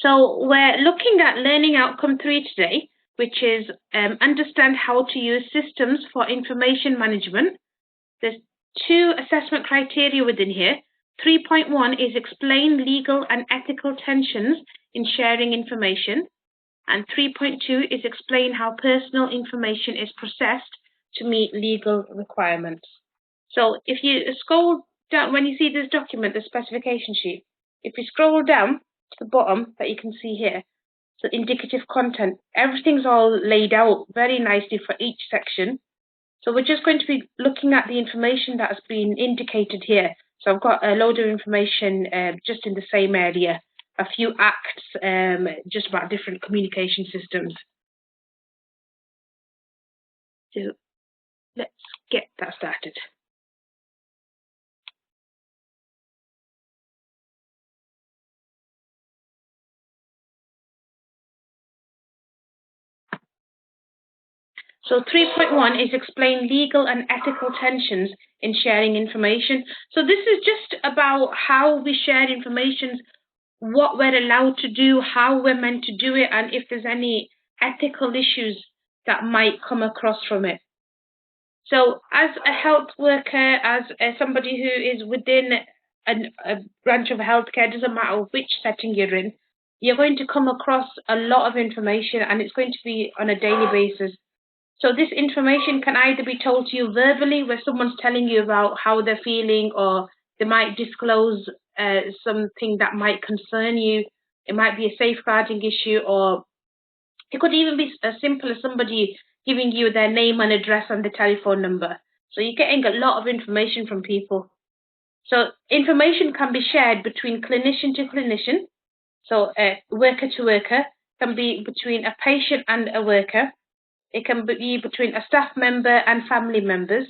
So we're looking at learning outcome 3 today, which is understand how to use systems for information management. There's 2 assessment criteria within here. 3.1 is explain legal and ethical tensions in sharing information. And 3.2 is explain how personal information is processed to meet legal requirements. So if you scroll down, when you see this document, the specification sheet, if you scroll down to the bottom that you can see here, so indicative content, everything's all laid out very nicely for each section. So we're just going to be looking at the information that has been indicated here. So I've got a load of information just in the same area, a few acts just about different communication systems. So let's get that started. So 3.1 is explain legal and ethical tensions in sharing information. So this is just about how we share information, what we're allowed to do, how we're meant to do it, and if there's any ethical issues that might come across from it. So as a health worker, as somebody who is within a branch of healthcare, doesn't matter which setting you're in, you're going to come across a lot of information, and it's going to be on a daily basis. So this information can either be told to you verbally, where someone's telling you about how they're feeling, or they might disclose something that might concern you. It might be a safeguarding issue, or it could even be as simple as somebody giving you their name and address and the telephone number. So you're getting a lot of information from people. So information can be shared between clinician to clinician, so worker to worker, can be between a patient and a worker. It can be between a staff member and family members.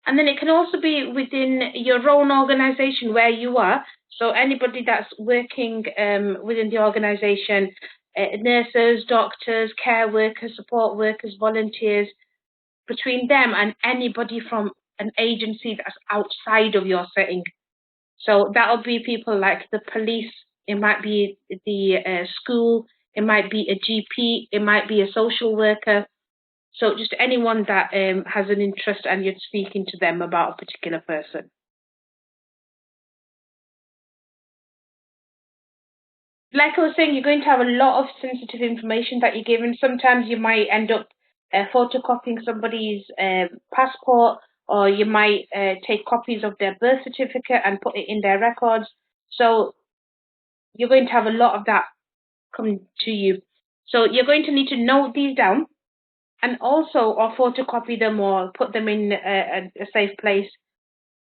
And then it can also be within your own organization where you are. So anybody that's working within the organization, nurses, doctors, care workers, support workers, volunteers, between them and anybody from an agency that's outside of your setting. So that'll be people like the police, it might be the school, it might be a GP, it might be a social worker. So just anyone that has an interest and you're speaking to them about a particular person. Like I was saying, you're going to have a lot of sensitive information that you're given. Sometimes you might end up photocopying somebody's passport, or you might take copies of their birth certificate and put it in their records. So you're going to have a lot of that come to you. So you're going to need to note these down, and also or photocopy them or put them in a safe place.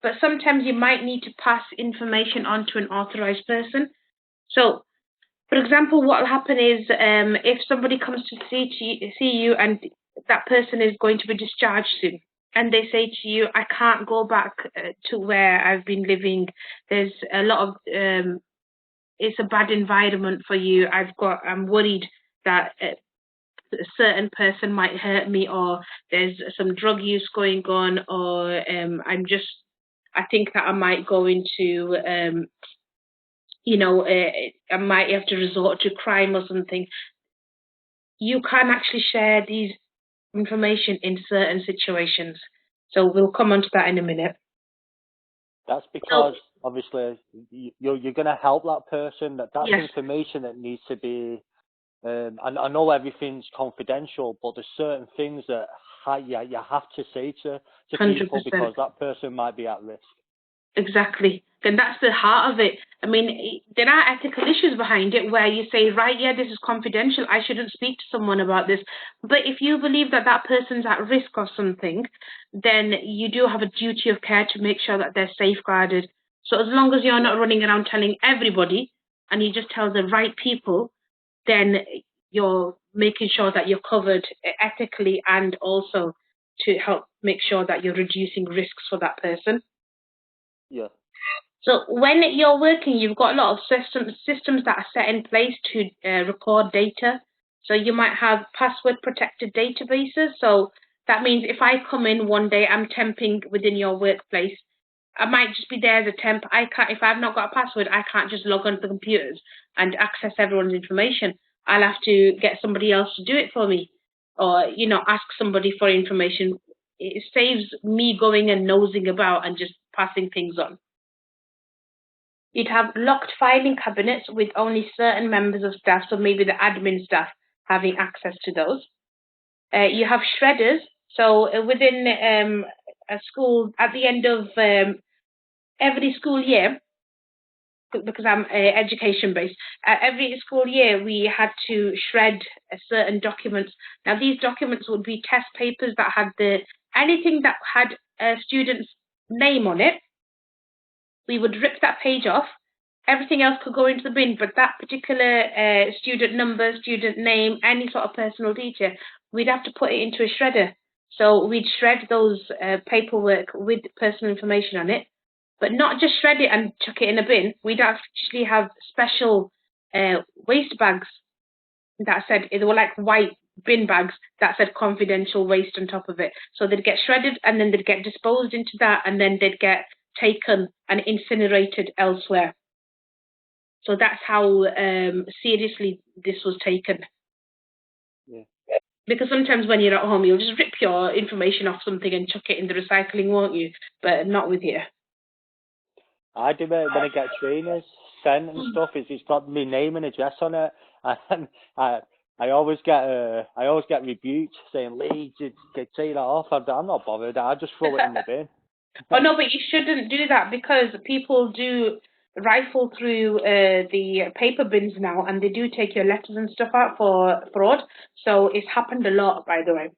But sometimes you might need to pass information on to an authorized person. So, for example, what will happen is if somebody comes to see you and that person is going to be discharged soon, and they say to you, I can't go back to where I've been living. There's a lot of, it's a bad environment for you. I'm worried that a certain person might hurt me, or there's some drug use going on, or I think that I might go into, I might have to resort to crime or something. You can actually share these information in certain situations. So we'll come on to that in a minute. That's because obviously you're going to help that person. That's yes. information that needs to be. And I know everything's confidential, but there's certain things that you have to say to 100%. people because that person might be at risk. Exactly. And that's the heart of it. I mean, there are ethical issues behind it where you say, right, yeah, this is confidential. I shouldn't speak to someone about this. But if you believe that that person's at risk of something, then you do have a duty of care to make sure that they're safeguarded. So as long as you're not running around telling everybody and you just tell the right people, then you're making sure that you're covered ethically and also to help make sure that you're reducing risks for that person. Yeah. So when you're working, you've got a lot of systems that are set in place to record data. So you might have password protected databases. So that means if I come in one day, I'm temping within your workplace, I might just be there as a temp. I can't, if I've not got a password, I can't just log onto the computers and access everyone's information. I'll have to get somebody else to do it for me, or ask somebody for information. It saves me going and nosing about and just passing things on. You'd have locked filing cabinets with only certain members of staff, so maybe the admin staff having access to those. You have shredders, so within a school, at the end of every school year, because I'm education based, every school year we had to shred certain documents. Now these documents would be test papers that had anything that had a student's name on it. We would rip that page off. Everything else could go into the bin, but that particular student number, student name, any sort of personal detail, we'd have to put it into a shredder. So we'd shred those paperwork with personal information on it, but not just shred it and chuck it in a bin. We'd actually have special waste bags that said, they were like white bin bags that said confidential waste on top of it. So they'd get shredded and then they'd get disposed into that, and then they'd get taken and incinerated elsewhere. So that's how seriously this was taken. Yeah. Because sometimes when you're at home, you'll just rip your information off something and chuck it in the recycling, won't you? But not with you. I do it when I get trainers sent and stuff. It's got my name and address on it, and I always get rebuked saying, "Lee, take that off." I'm not bothered. I just throw it in the bin. Oh no, but you shouldn't do that, because people do rifle through the paper bins now, and they do take your letters and stuff out for fraud. So it's happened a lot, by the way.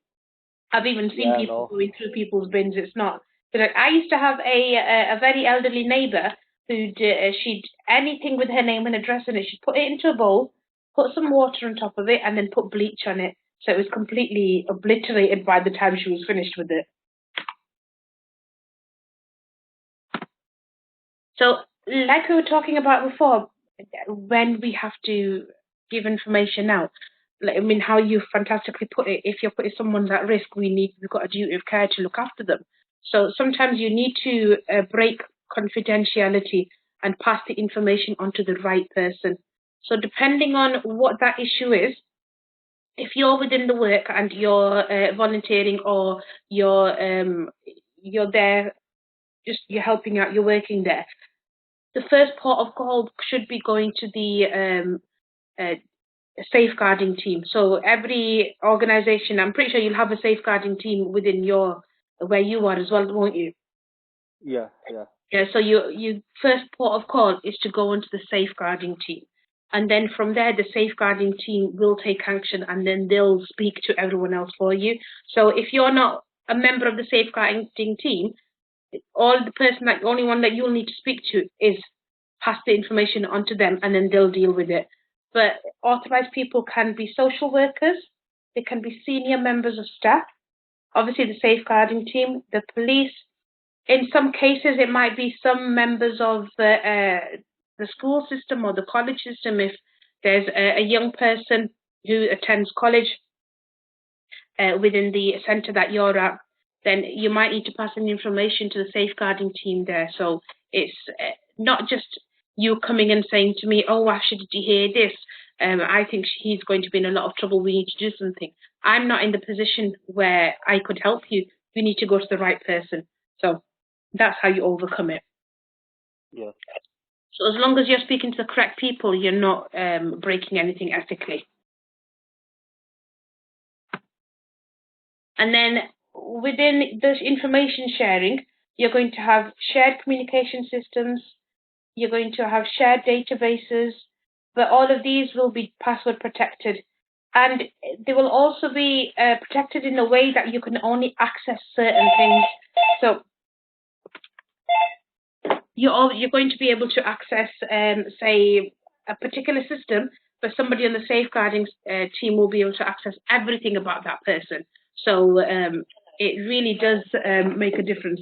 I've even seen people going through people's bins. It's not. I used to have a very elderly neighbour who'd she'd anything with her name and address in it, she'd put it into a bowl, put some water on top of it, and then put bleach on it, so it was completely obliterated by the time she was finished with it. So, like we were talking about before, when we have to give information out, I mean, how you fantastically put it, if you're putting someone at risk, we've got a duty of care to look after them. So sometimes you need to break confidentiality and pass the information on to the right person. So depending on what that issue is, if you're within the work and you're volunteering, or you're there, just you're helping out, you're working there, the first port of call should be going to the safeguarding team. So every organisation, I'm pretty sure you'll have a safeguarding team within where you are as well, won't you? Yeah. Yeah. So your first port of call is to go onto the safeguarding team, and then from there the safeguarding team will take action, and then they'll speak to everyone else for you. So if you're not a member of the safeguarding team, the only one that you'll need to speak to is pass the information on to them, and then they'll deal with it. But authorised people can be social workers, they can be senior members of staff, obviously the safeguarding team, the police. In some cases, it might be some members of the school system or the college system. If there's a young person who attends college within the centre that you're at, then you might need to pass in information to the safeguarding team there. So it's not just you coming and saying to me, "Oh, Asha, did you hear this? I think he's going to be in a lot of trouble. We need to do something." I'm not in the position where I could help you. You need to go to the right person. So that's how you overcome it. Yeah. So as long as you're speaking to the correct people, you're not breaking anything ethically. And then within the information sharing, you're going to have shared communication systems, you're going to have shared databases, but all of these will be password protected. And they will also be protected in a way that you can only access certain things. So you're going to be able to access, say, a particular system, but somebody on the safeguarding team will be able to access everything about that person. So it really does make a difference.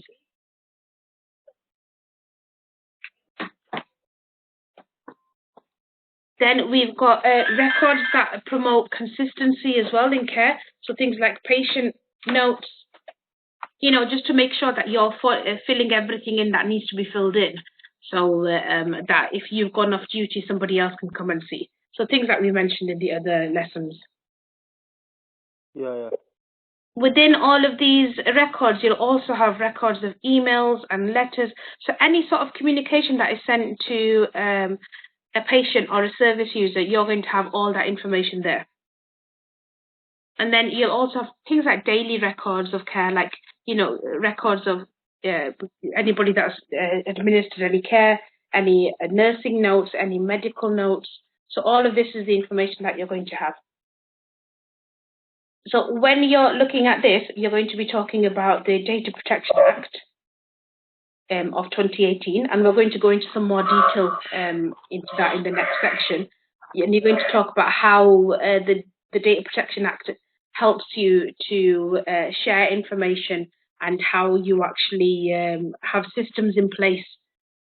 Then we've got records that promote consistency as well in care. So things like patient notes, just to make sure that you're filling everything in that needs to be filled in. So that if you've gone off duty, somebody else can come and see. So things that we mentioned in the other lessons. Yeah. Within all of these records, you'll also have records of emails and letters. So any sort of communication that is sent to a patient or a service user, you're going to have all that information there. And then you'll also have things like daily records of care, like, records of anybody that's administered any care, any nursing notes, any medical notes. So all of this is the information that you're going to have. So when you're looking at this, you're going to be talking about the Data Protection Act of 2018, and we're going to go into some more detail into that in the next section. And you're going to talk about how the Data Protection Act helps you to share information and how you actually have systems in place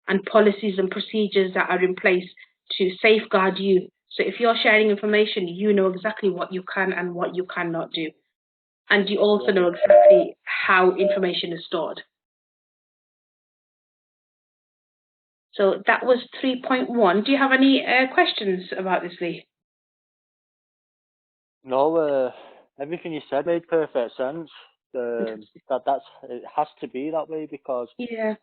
and policies and procedures that are in place to safeguard you. So if you're sharing information, you know exactly what you can and what you cannot do. And you also know exactly how information is stored. So that was 3.1. Do you have any questions about this, Lee? No, everything you said made perfect sense. It has to be that way because you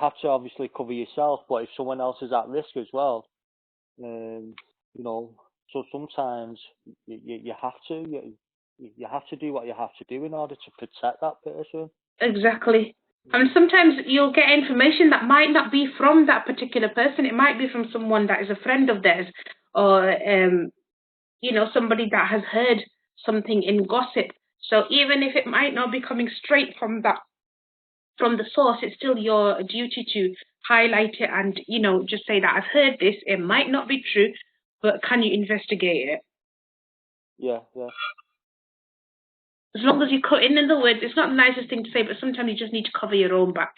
have to obviously cover yourself, but if someone else is at risk as well, so sometimes you have to do what you have to do in order to protect that person. Exactly. And sometimes you'll get information that might not be from that particular person. It might be from someone that is a friend of theirs, or somebody that has heard something in gossip. So even if it might not be coming straight from the source, it's still your duty to highlight it and just say that I've heard this. It might not be true, but can you investigate it? Yeah. As long as you cut in the words, it's not the nicest thing to say, but sometimes you just need to cover your own back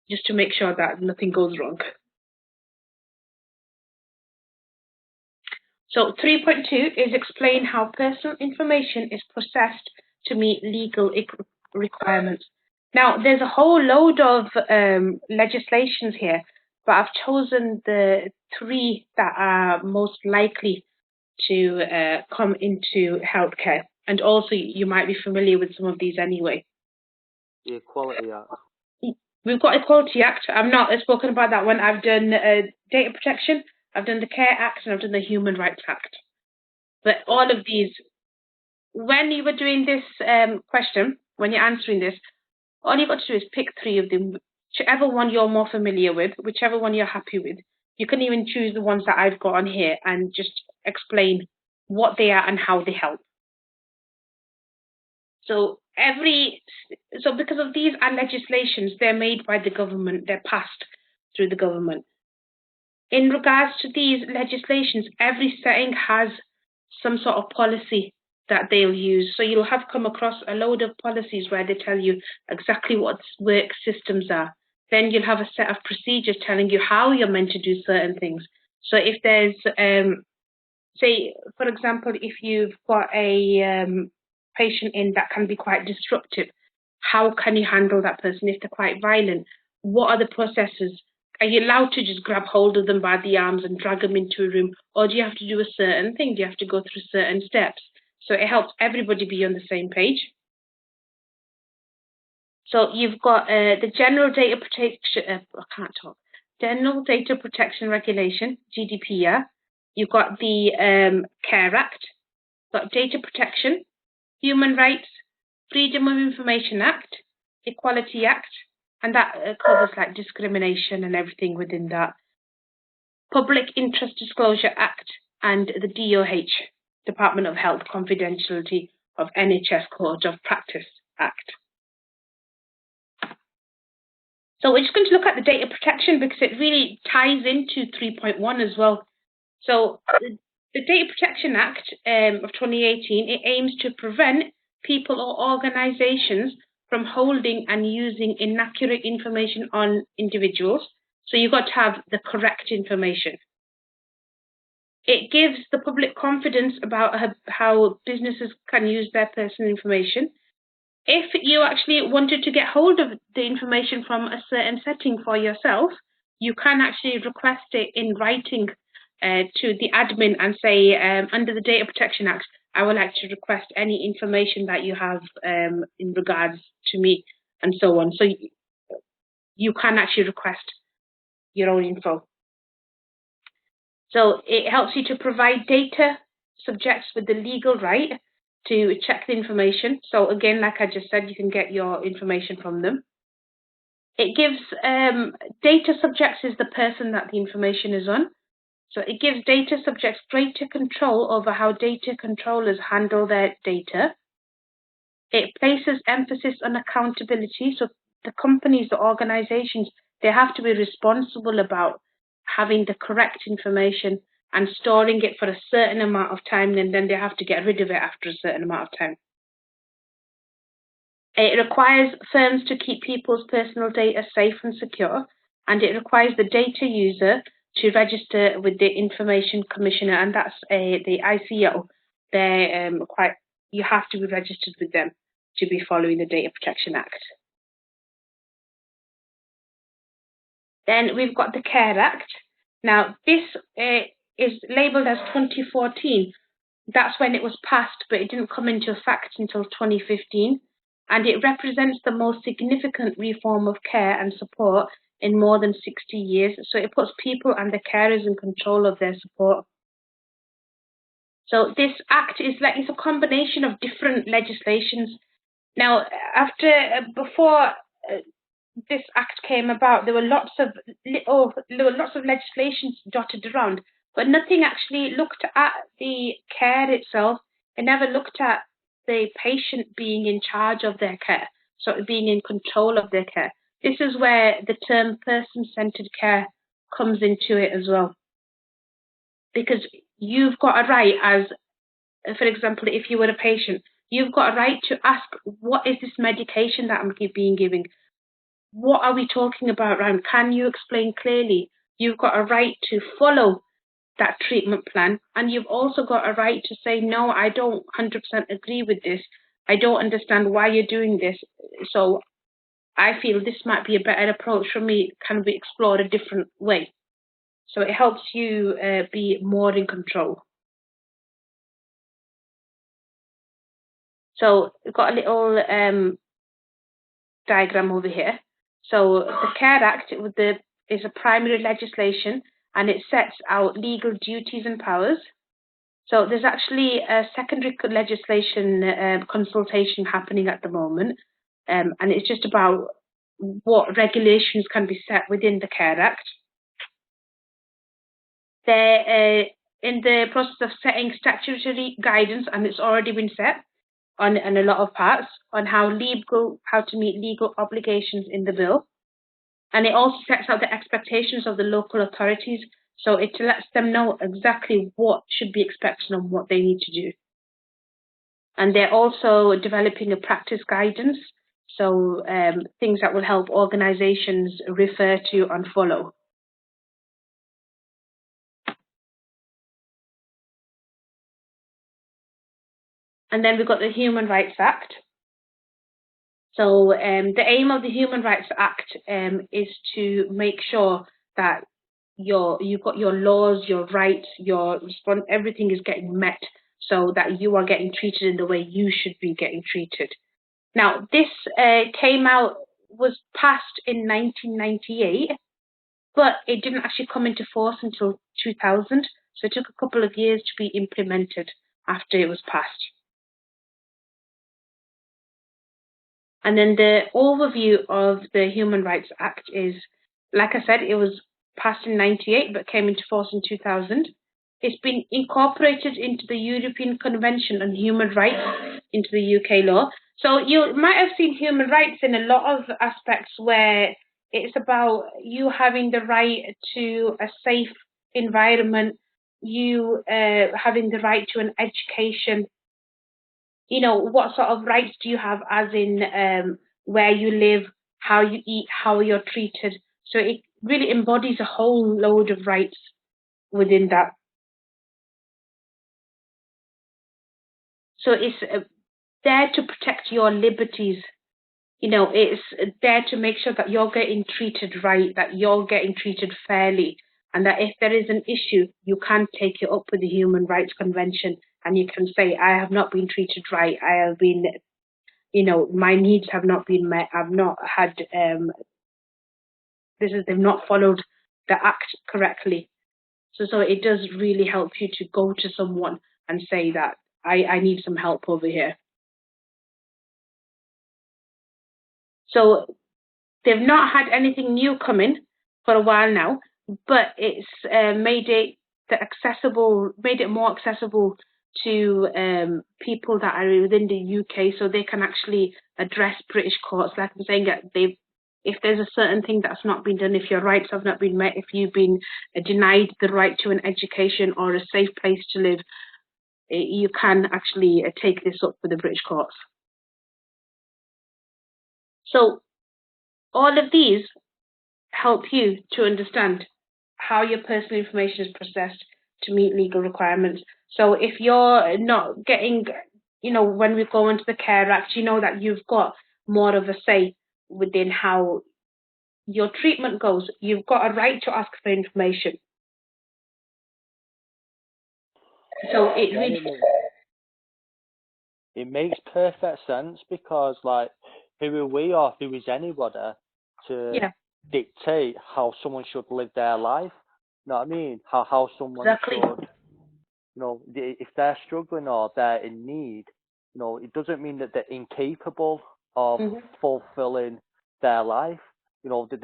just to make sure that nothing goes wrong. So 3.2 is explain how personal information is processed to meet legal requirements. Now, there's a whole load of legislations here, but I've chosen the 3 that are most likely to come into healthcare. And also, you might be familiar with some of these anyway. The Equality Act. We've got Equality Act. I've not spoken about that one. I've done data protection, I've done the Care Act, and I've done the Human Rights Act. But all of these, when you were doing this question, when you're answering this, all you've got to do is pick 3 of them, whichever one you're more familiar with, whichever one you're happy with. You can even choose the ones that I've got on here and just explain what they are and how they help. So because of these are legislations, they're made by the government, they're passed through the government. In regards to these legislations, every setting has some sort of policy that they'll use. So you'll have come across a load of policies where they tell you exactly what work systems are. Then you'll have a set of procedures telling you how you're meant to do certain things. So if there's, say, for example, if you've got a patient in that can be quite disruptive, how can you handle that person if they're quite violent? What are the processes? Are you allowed to just grab hold of them by the arms and drag them into a room? Or do you have to do a certain thing? Do you have to go through certain steps? So it helps everybody be on the same page. So you've got the General Data Protection, General Data Protection Regulation, GDPR. You've got the Care Act, got Data Protection, Human Rights, Freedom of Information Act, Equality Act, and that covers like discrimination and everything within that. Public Interest Disclosure Act and the DOH, Department of Health Confidentiality of NHS Code of Practice Act. So we're just going to look at the data protection because it really ties into 3.1 as well. So the Data Protection Act of 2018, it aims to prevent people or organizations from holding and using inaccurate information on individuals. So you've got to have the correct information. It gives the public confidence about how businesses can use their personal information. if you actually wanted to get hold of the information from a certain setting for yourself, you can actually request it in writing to the admin and say, under the Data Protection Act, I would like to request any information that you have in regards to me, and so on. So you can actually request your own info. So it helps you to provide data subjects with the legal right to check the information. So again, like I just said, you can get your information from them. It gives data subjects is the person that the information is on. So it gives data subjects greater control over how data controllers handle their data. It places emphasis on accountability. So the companies, the organizations, they have to be responsible about having the correct information and storing it for a certain amount of time, and then they have to get rid of it after a certain amount of time. It requires firms to keep people's personal data safe and secure, and it requires the data user to register with the Information Commissioner, and that's the ICO. They're you have to be registered with them to be following the Data Protection Act. Then we've got the CARE Act. Now this is labelled as 2014. That's when it was passed, but it didn't come into effect until 2015. And it represents the most significant reform of care and support in more than 60 years. So it puts people and the carers in control of their support. So this act is it's a combination of different legislations. Now, before this act came about, there were lots of legislations dotted around, but nothing actually looked at the care itself. It never looked at the patient being in charge of their care, so being in control of their care. This is where the term person-centered care comes into it as well. Because you've got a right as, for example, if you were a patient, you've got a right to ask, what is this medication that I'm being given? What are we talking about, Ryan? Can you explain clearly? You've got a right to follow that treatment plan, and you've also got a right to say, no, I don't 100% agree with this. I don't understand why you're doing this. So I feel this might be a better approach for me. Can we explore a different way? So it helps you be more in control. So we've got a little diagram over here. So the CARE Act is a primary legislation, and it sets out legal duties and powers. So there's actually a secondary legislation consultation happening at the moment, and it's just about what regulations can be set within the CARE Act. They're in the process of setting statutory guidance, and it's already been set on a lot of parts on how to meet legal obligations in the bill. And it also sets out the expectations of the local authorities, so it lets them know exactly what should be expected and what they need to do. And they're also developing a practice guidance, so things that will help organizations refer to and follow. And then we've got the Human Rights Act. So the aim of the Human Rights Act is to make sure that you've got your laws, your rights, everything is getting met, so that you are getting treated in the way you should be getting treated. Now, this was passed in 1998, but it didn't actually come into force until 2000. So it took a couple of years to be implemented after it was passed. And then the overview of the Human Rights Act is, like I said, it was passed in 98, but came into force in 2000. It's been incorporated into the European Convention on Human Rights into the UK law. So you might have seen human rights in a lot of aspects where it's about you having the right to a safe environment, you having the right to an education. You know, what sort of rights do you have, as in where you live, how you eat, how you're treated. So it really embodies a whole load of rights within that. So there to protect your liberties. You know, it's there to make sure that you're getting treated right, that you're getting treated fairly, and that if there is an issue, you can take it up with the Human Rights Convention, and you can say, I have not been treated right. I have been, you know, my needs have not been met. I've not had, they've not followed the act correctly. So it does really help you to go to someone and say that I need some help over here. So they've not had anything new coming for a while now, but it's made it more accessible to people that are within the UK, so they can actually address British courts. Like I'm saying, if there's a certain thing that's not been done, if your rights have not been met, if you've been denied the right to an education or a safe place to live, you can actually take this up with the British courts. So all of these help you to understand how your personal information is processed to meet legal requirements. So if you're not getting, you know, when we go into the Care Act, you know that you've got more of a say within how your treatment goes. You've got a right to ask for information. So it really... It makes perfect sense, because, like, who are we, or who is anybody to dictate how someone should live their life? You know what I mean? How someone should, you know, if they're struggling or they're in need, you know, it doesn't mean that they're incapable of fulfilling their life. You know, they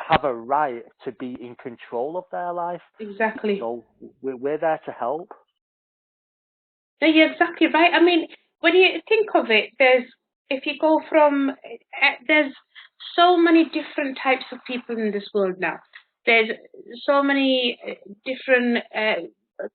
have a right to be in control of their life. Exactly. So we're there to help. No, you're exactly right. I mean, when you think of it, there's so many different types of people in this world now. There's so many different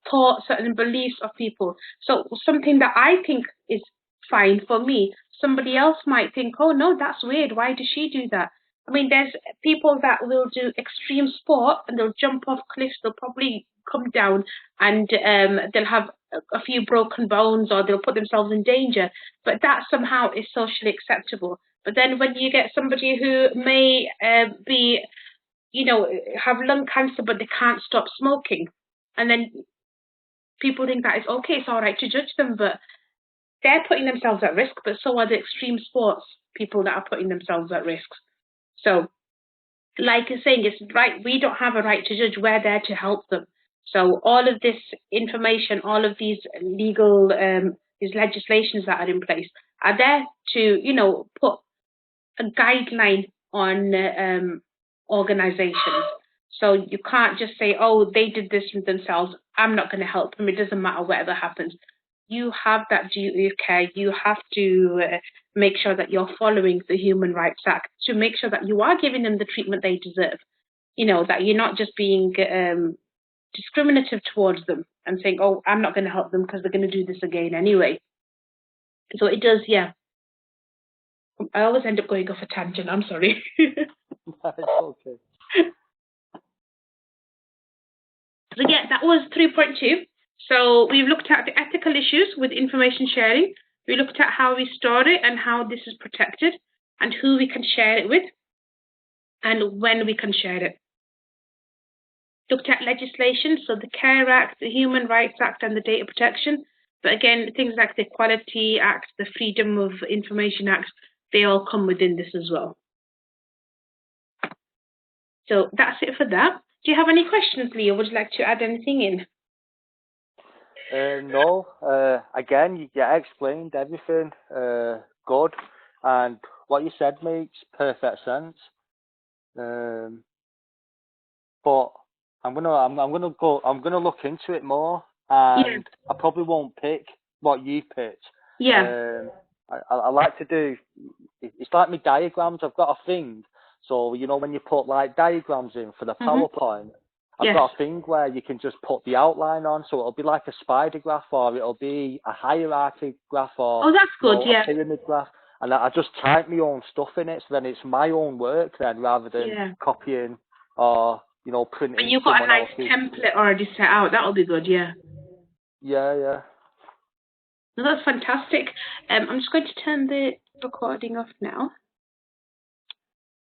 thoughts and beliefs of people. So something that I think is fine for me, somebody else might think, oh no, that's weird. Why does she do that? I mean, there's people that will do extreme sport and they'll jump off cliffs. They'll probably come down and they'll have a few broken bones, or they'll put themselves in danger. But that somehow is socially acceptable. But then when you get somebody who may be, you know, have lung cancer, but they can't stop smoking, and then people think that it's okay, it's all right to judge them, but they're putting themselves at risk. But so are the extreme sports people that are putting themselves at risk. So, like you're saying, it's right. We don't have a right to judge. We're there to help them. So all of this information, all of these legal, these legislations that are in place are there to, you know, put a guideline on organizations. So you can't just say, oh, they did this themselves, I'm not going to help them. It doesn't matter whatever happens. You have that duty of care. You have to make sure that you're following the Human Rights Act to make sure that you are giving them the treatment they deserve. You know, that you're not just being discriminative towards them and saying, oh, I'm not going to help them because they're going to do this again anyway. So it does, yeah. I always end up going off a tangent. I'm sorry. That's okay. So yeah, that was 3.2. So we've looked at the ethical issues with information sharing. We looked at how we store it and how this is protected, and who we can share it with, and when we can share it. Looked at legislation, so the Care Act, the Human Rights Act, and the Data Protection. But again, things like the Equality Act, the Freedom of Information Act, they all come within this as well. So that's it for that. Do you have any questions, Leo? Would you like to add anything in? No. Again, you explained everything good, and what you said makes perfect sense. But I'm gonna look into it more, and I probably won't pick what you picked. Yeah. I like to do. It's like my diagrams. I've got a thing. So you know when you put like diagrams in for the PowerPoint, I've got a thing where you can just put the outline on. So it'll be like a spider graph, or it'll be a hierarchy graph, or that's good. a pyramid graph. And I just type my own stuff in it, so then it's my own work then, rather than copying or printing. And you've got a nice template already set out. That'll be good, yeah. Yeah. No, that's fantastic. I'm just going to turn the recording off now.